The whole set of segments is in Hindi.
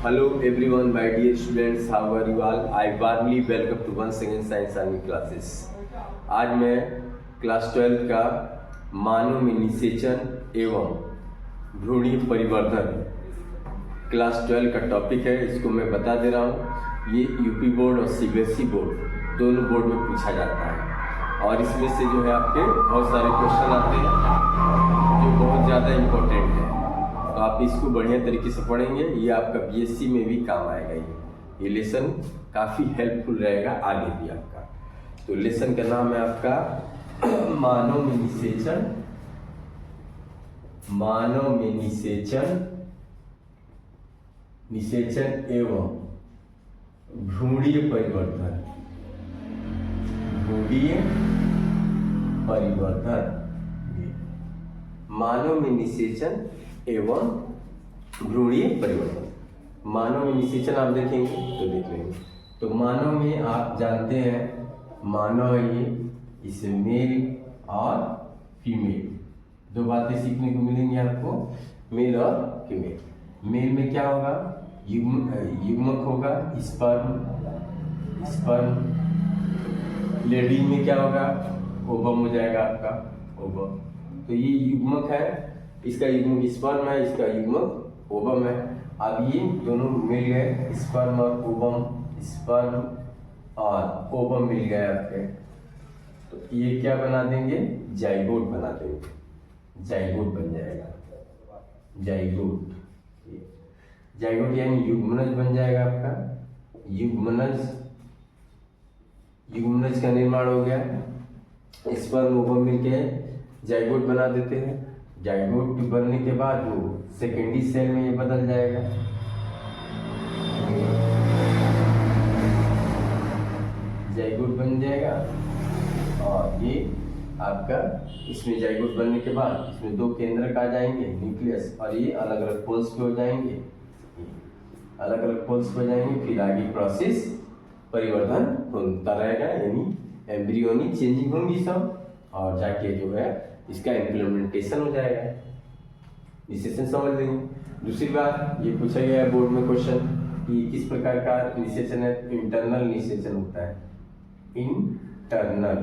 Hello everyone, my dear students, how are you all? I warmly welcome to once again Science Army classes. आज मैं क्लास 12 का मानव में निषेचन एवं भ्रूणीय परिवर्धन क्लास 12 का टॉपिक है। इसको मैं बता दे रहा हूँ। ये यूपी बोर्ड और सीबीएसई बोर्ड दोनों बोर्ड में पूछा जाता है और इसमें से जो है आपके बहुत सारे क्वेश्चन आते हैं जो बहुत ज़्यादा इम्पोर्टेंट है। तो आप इसको बढ़िया तरीके से पढ़ेंगे, ये आपका बीएससी में भी काम आएगा। ये लेसन काफ़ी हेल्पफुल रहेगा आगे भी आपका। तो लेसन का नाम है आपका मानव में निषेचन एवं भ्रूणीय परिवर्धन। मानव में निषेचन एवं भ्रूणीय परिवर्तन। मानव में निषेचन आप देखेंगे तो देख लेंगे। तो मानव में आप जानते हैं मानव ये इसे मेल और फीमेल दो बातें सीखने को मिलेंगी आपको, मेल और फीमेल। मेल में क्या होगा? युग्मक होगा, स्पर्म। लेडी में क्या होगा? ओवम हो जाएगा आपका, ओवम। तो ये युग्मक है, इसका युग्मक स्पर्म है, इसका युग्मक ओवम है। अब ये दोनों मिल गए, स्पर्म और ओवम, स्पर्म और ओवम मिल गए आपके। तो ये क्या बना देंगे? जाइगोट बना देंगे, जाइगोट बन जाएगा। जाइगोट यानी युग्मनज बन जाएगा आपका। युग्मनज का निर्माण हो गया, स्पर्म ओवम मिलके जाइगोट बना देते हैं। जाइगोट बनने के बाद वो सेकेंडरी सेल में ये बदल जाएगा। जाइगोट बन जाएगा और ये आपका इसमें जाइगोट बनने के बाद इसमें दो केंद्रक आ जाएंगे, न्यूक्लियस, और ये अलग अलग पोल्स पे हो जाएंगे, फिर आगे प्रोसेस परिवर्धन होता रहेगा, यानी एम्ब्रियोनिक चेंजिंग होंगी सब, और जाके जो है इसका इम्प्लीमेंटेशन हो जाएगा। निषेचन समझ लेंगे। दूसरी बात, ये पूछा गया है बोर्ड में क्वेश्चन कि किस प्रकार का निषेचन है? इंटरनल निषेचन होता है। इंटरनल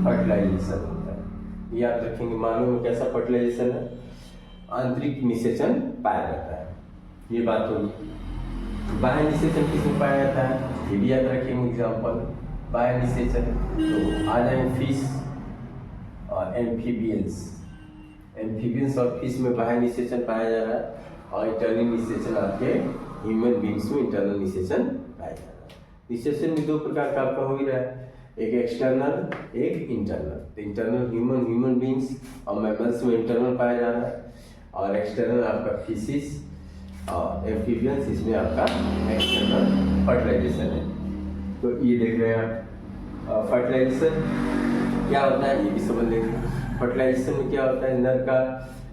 फर्टिलाइजेशन होता है। याद रखेंगे, मानव में कैसा फर्टिलाइजेशन है? आंतरिक निषेचन पाया जाता है, ये बात होगी। बाह्य निषेचन किसमें पाया जाता है? ये भी याद रखेंगे एग्जाम्पल। बाह्य निषेचन तो आ जाएंगे फिश और एम्फीबियंस और फिश में बाह्य निषेचन पाया जा रहा है, और इंटरनल निषेचन आपके ह्यूमन बींग्स में इंटरनल निषेचन पाया जा रहा है। निषेचन भी दो प्रकार का आपका हो ही रहा है, एक एक्सटर्नल, एक इंटरनल। तो इंटरनल ह्यूमन बींग्स और मैमल्स में इंटरनल पाया जा रहा है, और एक्सटर्नल आपका फिशिस और एम्फीबियंस, इसमें आपका एक्सटर्नल फर्टिलाइजेशन है। तो ये देख रहे हैं आप, फर्टिलाइजेशन क्या होता है ये भी समझ लेंगे। फर्टिलाइजेशन में क्या होता है? नर का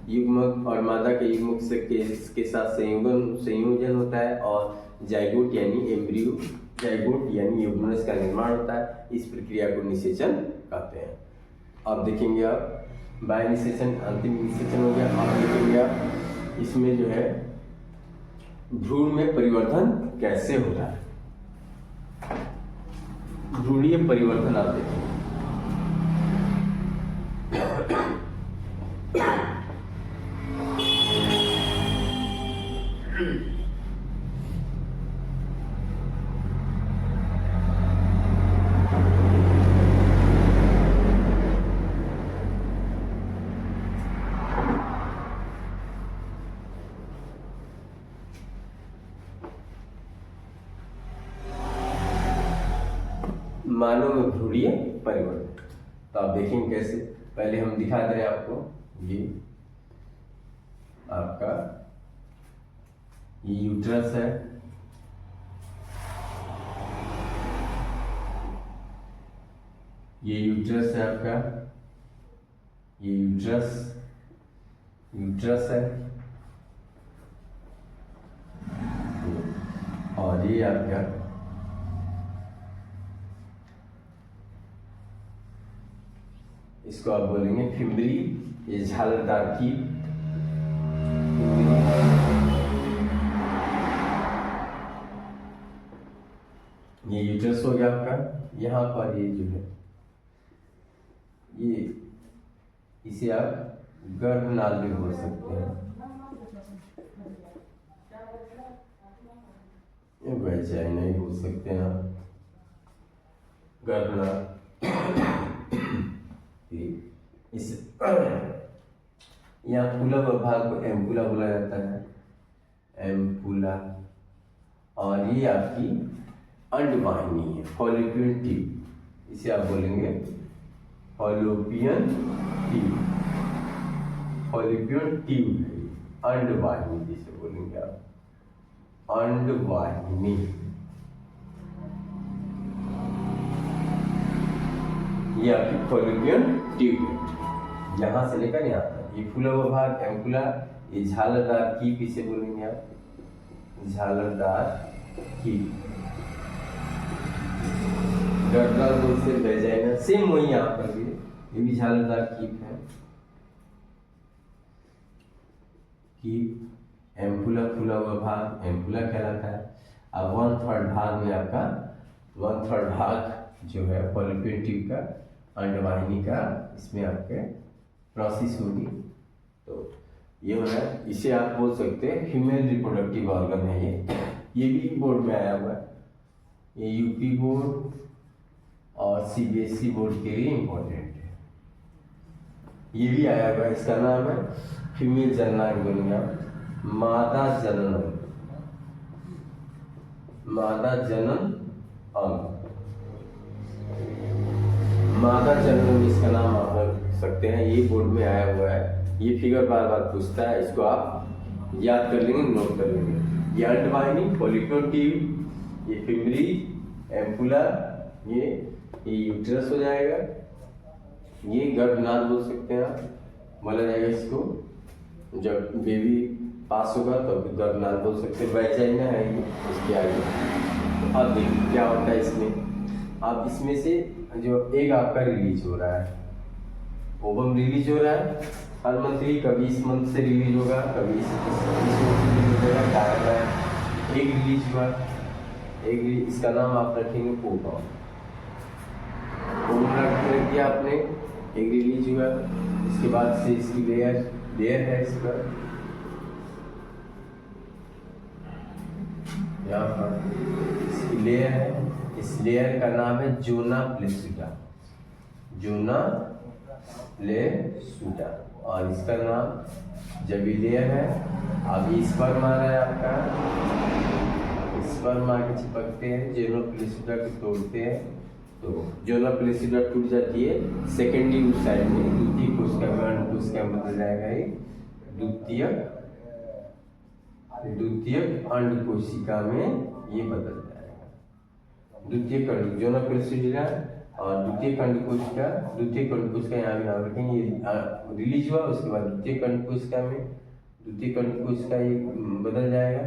युग्मक और मादा के युग्मक से के साथ संयोजन होता है, और जाइगोट यानी एम्ब्रियो, जाइगोट यानी युग्मनज का निर्माण होता है। इस प्रक्रिया को निषेचन कहते हैं। अब देखेंगे आप, बाह्य निषेचन आंतरिक निषेचन हो गया। अब देखेंगे आप इसमें जो है भ्रूण में परिवर्तन कैसे होता है। भ्रूणीय परिवर्तन आप देखेंगे। मानव में भ्रूणीय परिवर्तन तो आप देखेंगे कैसे। पहले हम दिखा दे रहे हैं आपको, ये आपका ये यूट्रस है, ये यूट्रस है आपका, ये यूट्रस है, और ये आपका इसको आप बोलेंगे फिम्बरी, ये झालरदार की यहाँ पर ये जो है ये इसे आप गर्भनाल भी बोल सकते हैं, वैजाइना ही बोल सकते हैं आप, गर्भनाल। इस यहाँ फूला भाग को एम्पुला बोला जाता है, एम्पुला। और ये आपकी अंडवाहिनी है, फॉलोपियन ट्यूब, इसे आप बोलेंगे फॉलोपियन ट्यूब, फॉलोपियन ट्यूब है, अंडवाहिनी जिसे बोलेंगे आप, अंडवाहिनी। ये आपकी फॉलोपियन ट्यूब है, यहाँ से लेकर यहाँ तक। ये फूला हुआ भाग एम्पुला, ये झालरदार कीप इसे बोलेंगे आप, झालरदार कीप। गर्भनाल से वैजाइना, सेम वही यहाँ पर भी, ये भी झालरदार कीप है। कीप, एम्पुला फूला हुआ भाग एम्पुला कहलाता है। अब 1/3 भाग में आपका 1/3 भाग जो है फॉलोपियन ट्यूब का, अंडवाहिनी का, इसमें आपके प्रोसेस होगी। तो ये हो रहा है, इसे आप बोल सकते हैं फीमेल रिप्रोडक्टिव ऑर्गन है ये भी बोर्ड में आया हुआ है, ये यूपी बोर्ड और सीबीएसई बोर्ड के लिए इम्पोर्टेंट है। ये भी आया हुआ है, इसका नाम है फीमेल जननांग बोलेंगे आप, मादा जनन, मादा जनन अंग, मादा जनन इसका नाम आप रख सकते हैं। ये बोर्ड में आया हुआ है, ये फिगर बार बार पूछता है, इसको आप याद कर लेंगे, नोट कर लेंगे। ये अंडवाहिनी, फॉलिक्युलर ट्यूब, ये फिमरी, एम्पुला, ये यूट्रस हो जाएगा, ये गर्भनाल बोल सकते हैं आप, बोला जाएगा इसको जब बेबी पास होगा तो गर्भनाल बोल सकते हैं। वैजाइना है ये इसके आगे। तो अब देखिए क्या होता है इसमें, अब इसमें से जो एग आपका रिलीज हो रहा है, ओवम रिलीज हो रहा है हर मंथली, कभी इस मंथ से रिलीज होगा, कभी इस मंथ से रिलीज होगा, क्या होता है एग रिलीज हुआ, एग इसका नाम आप रखेंगे पोटॉन, रख दिया आपने, एग रिलीज हुआ। इसके बाद से इसकी लेयर है, इस पर यहाँ पर इसकी लेयर है, इस लेयर का नाम है जोना प्लेसूटा, जोना प्लेसूटा। और इसका नाम जब ये लेयर है, अभी स्पर्म आ रहा है आपका, स्पर्म आके चिपकते हैं, जोना प्लेसूटा को तोड़ते हैं, तो जोना प्लेसूटा टूट जाती है, सेकेंडरी उस साइड में द्वितीय कोशिका में, अंड कोशिका में बदल जाएगा ये द्वितीयक अंड कोशिका में ये बदल जाएगा। द्वितीयक अंड जोना प्लेसूटा और द्वितीयक अंड कोशिका, द्वितीयक अंड कोशिका यहाँ भी नाम रखेंगे, ये रिलीज हुआ, उसके बाद द्वितीयक अंड कोशिका में, द्वितीयक अंड कोशिका ये बदल जाएगा,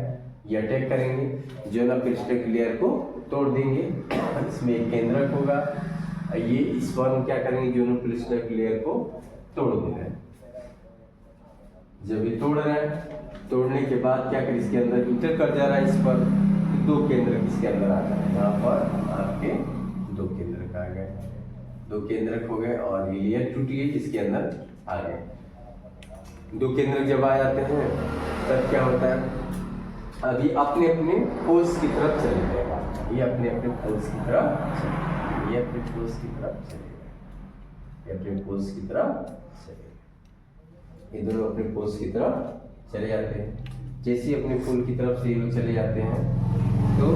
ये अटैक करेंगे, जोना प्लेसूटा की लेयर को तोड़ देंगे, इसमें एक केंद्रक होगा, ये स्पर्म क्या करेंगे, जोना प्लेसूटा की लेयर को तोड़ दे रहे हैं। जब ये तोड़ रहा है, तोड़ने के बाद क्या कर इसके अंदर इंटर कर जा रहा है, इस पर दो केंद्रक इसके अंदर आ गए, यहाँ पर आपके दो केंद्रक आ गए, दो केंद्रक हो गए और ये लेयर टूट गई, इसके अंदर आ गए। दो केंद्रक जब आ जाते हैं तब क्या होता है, अभी अपने अपने पोल्स की तरफ चले जाएगा, ये अपने अपने पोल्स की तरफ, ये अपने पोल्स की तरफ चलेगा, ये अपने पोल्स की तरफ चलेगा, ये दोनों अपने पोल्स की तरफ चले जाते हैं। जैसे ही अपने पोल की तरफ से ये लोग चले जाते हैं तो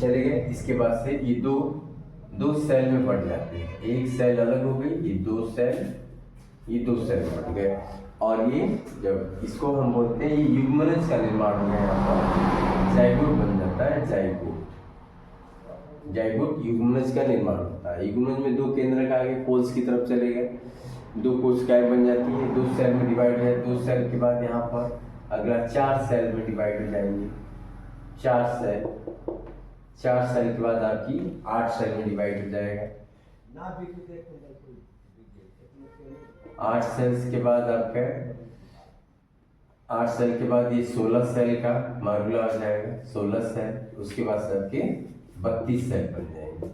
चले गए, इसके बाद से ये दो सेल में बढ़ जाते हैं, एक सेल अलग हो गई, ये दो सेल बढ़ गए, और ये जब इसको हम बोलते हैं, ये युग्मनज का निर्माण हो गया, यहाँ पर जाइगोट बन जाता है, जाइगोट युग्मनज का निर्माण होता है। युग्मनज में दो केंद्रक आगे पोल्स की तरफ चले गए, दो कोशिकाएं बन जाती है, दो सेल में डिवाइड है, दो सेल के बाद यहाँ पर अगला 4 सेल में डिवाइड हो जाएंगे, 4 सेल के बाद आपकी 8 सेल में डिवाइड हो जाएगा, 8 सेल्स के बाद आपका 8 सेल के बाद ये 16 सेल का मार्गुला आ जाएगा, 16 सेल, उसके बाद आपके 32 सेल बन जाएंगे,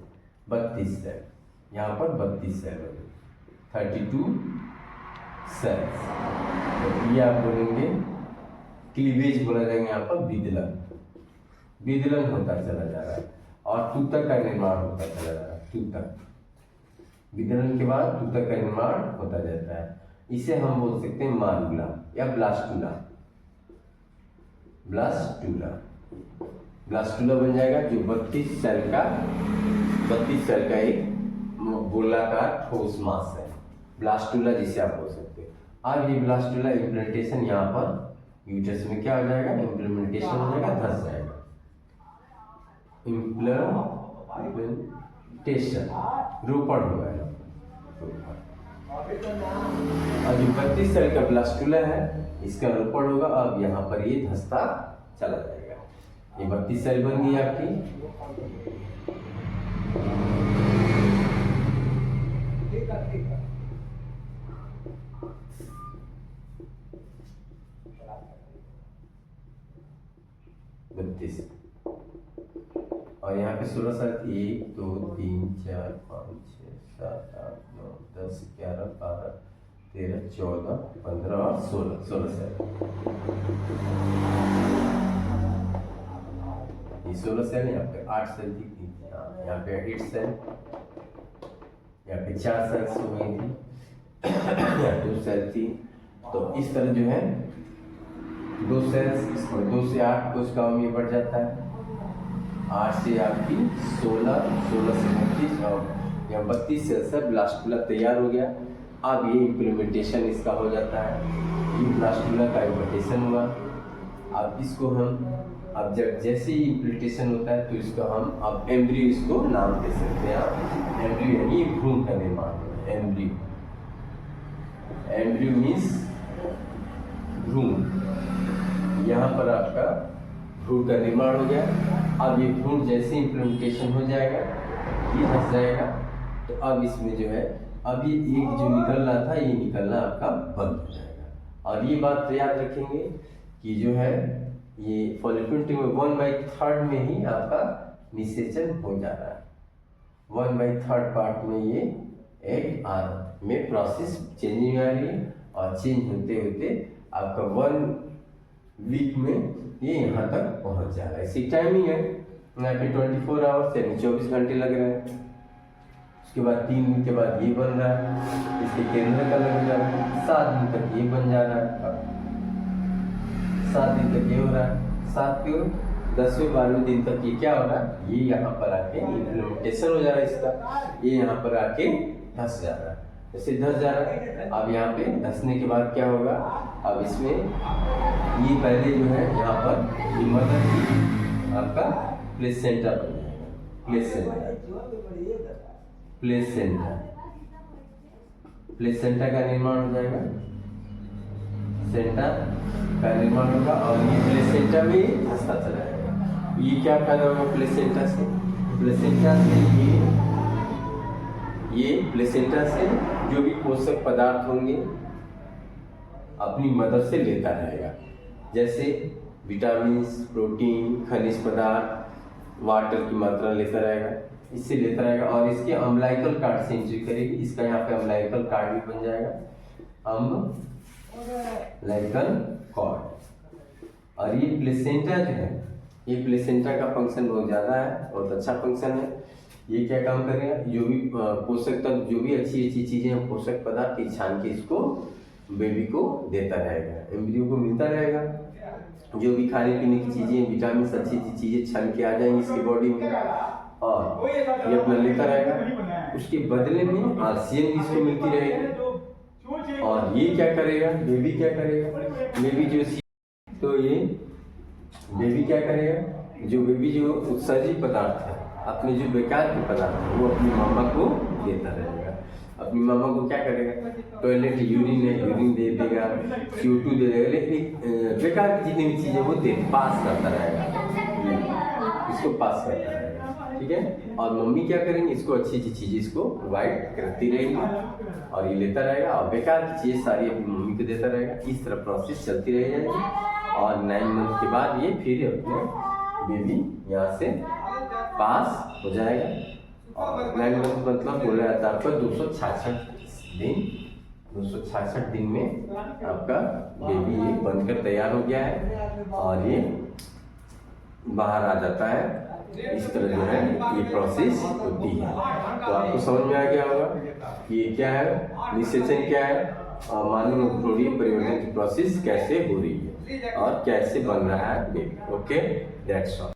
32 सेल, यहाँ पर 32 सेल हो गए, 32 सेल्स। तो ये आप बोलेंगे क्लीवेज बोला जाएगा, यहाँ पर विदलन, विदलन होता चला जा रहा है और तूतक का निर्माण होता चला जा रहा है। तूतक, विदलन के बाद तूतक का निर्माण होता जाता है। इसे हम बोल सकते हैं मारुला या ब्लास्टुला। ब्लास्टुला, ब्लास्टुला बन जाएगा जो 32 सेल का एक गोलाकार ठोस मास है, ब्लास्टुला जिसे आप बोल सकते हैं। अब ये ब्लास्टुला इम्प्लांटेशन यहाँ पर यूट्रस में क्या हो जाएगा, इम्प्लीमेंटेशन हो जाएगा, धस जाएगा, इम्प्लीमेंटेशन, रोपण होगा। और जो 32 सेल का ब्लास्टुला है इसका रोपण होगा। अब यहाँ पर ये धसता चला जाएगा। ये 32 सेल बन गई आपकी। और यहाँ पे 16 सेल, 1 2 3 4 5 6 7 8 9 10 11 12 13 14 15 और 16 सेल। ये 16 सेल, यहाँ पे 8 सेल थी, यहाँ पे 8 सेल, यहाँ पे 4 सेल्स हो गई थी, यहाँ 2 सेल थी। तो इस तरह जो है 2 सेल्स, 2 से 8 कोशिकाओं में बढ़ जाता है, 8 से आपकी 16, 16 से 32 और यहाँ 32 सेल से ब्लास्टुला तैयार हो गया। अब ये इम्प्लीमेंटेशन इसका हो जाता है, ये ब्लास्टुला का इम्प्लीमेंटेशन हुआ। अब इसको हम, अब जब जैसे ही इम्प्लीमेंटेशन होता है तो इसको हम अब एम्ब्रियो, इसको नाम दे सकते हैं। एम्ब्रियो यानी भ्रूण का निर्माण, एम्ब्रियो, एम्ब्रियो मीन्स भ्रूण। यहाँ पर आपका भ्रूण का निर्माण हो गया। अब ये भ्रूण जैसे इम्प्लीमेंटेशन हो जाएगा, ये धस जाएगा, तो अब इसमें जो है, अब ये एक जो निकल रहा था ये निकलना आपका बंद हो जाएगा। और ये बात याद रखेंगे कि जो है ये फॉलिकुलर ट्यूब में 1/3 में ही आपका निषेचन हो जा रहा है। 1/3 पार्ट में ये एक आर में प्रोसेस चेंजिंग आ रही है और चेंज होते होते आपका 1 वीक में ये यहाँ तक पहुँच जा रहा है। इसी टाइमिंग है, यहाँ पे 24 आवर्स यानी 24 घंटे लग रहे हैं। उसके बाद 3 दिन के बाद ये बन रहा है, इसके केंद्र का लग रहा है, 7 दिन तक ये बन जा रहा है, 7 दिन तक ये हो रहा है, 7 के 10वें 12वें दिन तक ये क्या हो रहा है, ये यहाँ पर आके इम्प्लीमेंटेशन हो जा रहा है इसका, ये यहाँ पर आके धस जा रहा है, जैसे धस जा रहा है। अब यहाँ पे धसने के बाद क्या होगा, अब इसमें ये पहले जो है यहाँ पर ये मदर की आपका प्लेसेंटा बन जाएगा, प्लेसेंटा का निर्माण हो जाएगा, सेंटा का निर्माण होगा और ये प्लेसेंटा में धंसता चला जाएगा। ये क्या पैदा होगा प्लेसेंटा से, ये प्लेसेंटा से जो भी पोषक पदार्थ होंगे अपनी मदर से लेता रहेगा, जैसे विटामिन, प्रोटीन, खनिज पदार्थ, वाटर की मात्रा लेता रहेगा, इससे लेता रहेगा और इसके अम्लाइकल कार्ड से एंट्री करेगी। इसका यहाँ पे अम्लाइकल कार्ड भी बन जाएगा, अम्लाइकल कार्ड। और ये प्लेसेंटा जो है, ये प्लेसेंटा का फंक्शन बहुत ज़्यादा है, बहुत अच्छा फंक्शन है। ये क्या काम करेगा, जो भी पोषक तत्व, जो भी अच्छी अच्छी चीज़ें, पोषक पदार्थ की छान के इसको बेबी को देता रहेगा, एम्ब्रियो को मिलता रहेगा। जो भी खाने पीने की चीज़ें, विटामिन, अच्छी अच्छी चीज़ें छन के आ जाएंगी इसकी बॉडी में और ये अपना लेता रहेगा। उसके बदले में आलसियम भी इसको मिलती रहेगी। और ये क्या करेगा, बेबी क्या करेगा, बेबी जो, तो ये बेबी क्या करेगा, जो बेबी जो उत्सर्जित पदार्थ है, अपने जो बेकार के पदार्थ है वो अपनी मामा को देता रहेगा। अपनी मामा को क्या करेगा, टॉयलेट यूरिन है, यूरिन दे देगा, CO2 दे देगा, लेकिन बेकार की जितनी भी चीज़ें वो पास करता रहेगा, इसको पास करता रहेगा, ठीक है। और मम्मी क्या करेंगे, इसको अच्छी अच्छी चीज़ें इसको प्रोवाइड करती रहेंगी और ये लेता रहेगा और बेकार की चीज़ें सारी अपनी मम्मी को देता रहेगा। इस तरह प्रोसेस चलती रह जाएगी और 9 मंथ के बाद ये फिर अपने बेबी यहाँ से पास हो जाएगा 9 मंथ मतलब बोला जाता है आपका 266 दिन में आपका बेबी ये बनकर तैयार हो गया है और ये बाहर आ जाता है। इस तरह जो है ये प्रोसेस होती है। तो आपको समझ में आ गया होगा कि ये क्या है, निषेचन क्या है और मानव भ्रूणीय परिवर्तन की प्रोसेस कैसे हो रही है और कैसे बन रहा है बेबी। Okay, that's all.